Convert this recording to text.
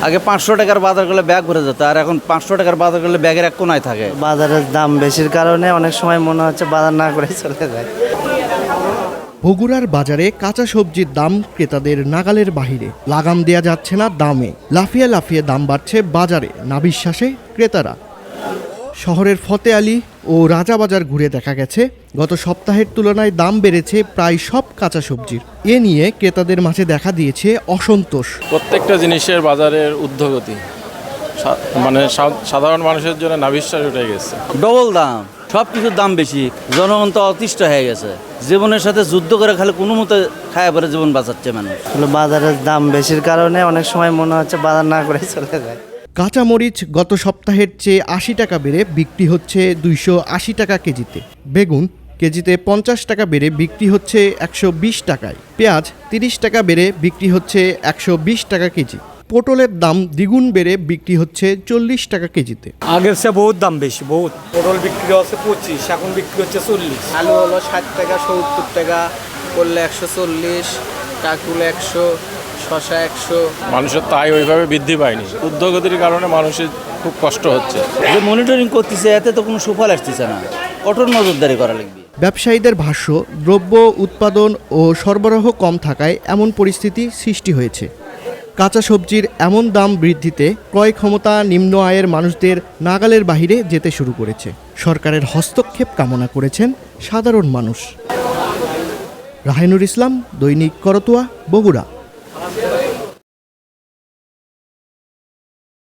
আগে 500 টাকার বাজার করলে ব্যাগ ভরে যেত, আর এখন 500 টাকার বাজার করলে ব্যাগের এক কোনায় থাকে। বাজারের দাম বেশির কারণে অনেক সময় মনে হচ্ছে বাজার না করে চলে যায়। বগুড়ার বাজারে কাঁচা সবজির দাম ক্রেতাদের নাগালের বাহিরে, লাগাম দেয়া যাচ্ছে না দামে। লাফিয়ে লাফিয়ে দাম বাড়ছে বাজারে, না বিশ্বাসে ক্রেতারা। শহরের ফতে আলী ও রাজাবাজার ঘুরে দেখা গেছে গত সপ্তাহের তুলনায় দাম বেড়েছে প্রায় সব কাঁচা সবজির। এ নিয়ে ক্রেতাদের মাঝে দেখা দিয়েছে অসন্তোষ। প্রত্যেকটা জিনিসের বাজারের ঊর্ধ্বগতি মানে সাধারণ মানুষের জন্য নাভিশ্বাস উঠে গেছে। ডবল দাম, সব কিছুর দাম বেশি, জনগণ তো অতিষ্ঠ হয়ে গেছে। জীবনের সাথে যুদ্ধ করে খালি কোনো মতে খায়া পরে জীবন বাঁচাচ্ছে মানুষ। বাজারের দাম বেশির কারণে অনেক সময় মনে হচ্ছে বাজার না করে চলে যায়। কাঁচামরিচ গত সপ্তাহের চেয়ে 80 টাকা বেড়ে বিক্রি হচ্ছে 280 টাকা কেজিতে। বেগুন কেজিতে 50 টাকা বেড়ে বিক্রি হচ্ছে 120 টাকায়। পেঁয়াজ 30 টাকা বেড়ে বিক্রি হচ্ছে 120 টাকা কেজি। পটলের দাম দ্বিগুণ বেড়ে বিক্রি হচ্ছে 40 টাকা কেজিতে। আগের চেয়ে বহুত দাম বেশি, বহুত। পটল বিক্রি হচ্ছে 25, এখন বিক্রি হচ্ছে 40। আলু হলো 60 টাকা, 70 টাকা, করলে 140, কাকুল 100, শশা 100। মানুষের তো আয় ওইভাবে বৃদ্ধি পায়নি, ঊর্ধ্বগতির কারণে মানুষের খুব কষ্ট হচ্ছে। যে মনিটরিং করতেছে এতে তো কোনো সুফল আসতেছে না, কঠোর নজরদারি করা লাগবে। ব্যবসায়ীদের ভাষ্য, দ্রব্য উৎপাদন ও সরবরাহ কম থাকায় এমন পরিস্থিতি সৃষ্টি হয়েছে। কাঁচা সবজির এমন দাম বৃদ্ধিতে ক্রয় ক্ষমতা নিম্ন আয়ের মানুষদের নাগালের বাহিরে যেতে শুরু করেছে। সরকারের হস্তক্ষেপ কামনা করেছেন সাধারণ মানুষ। রাহিনুর ইসলাম, দৈনিক করতোয়া, বগুড়া।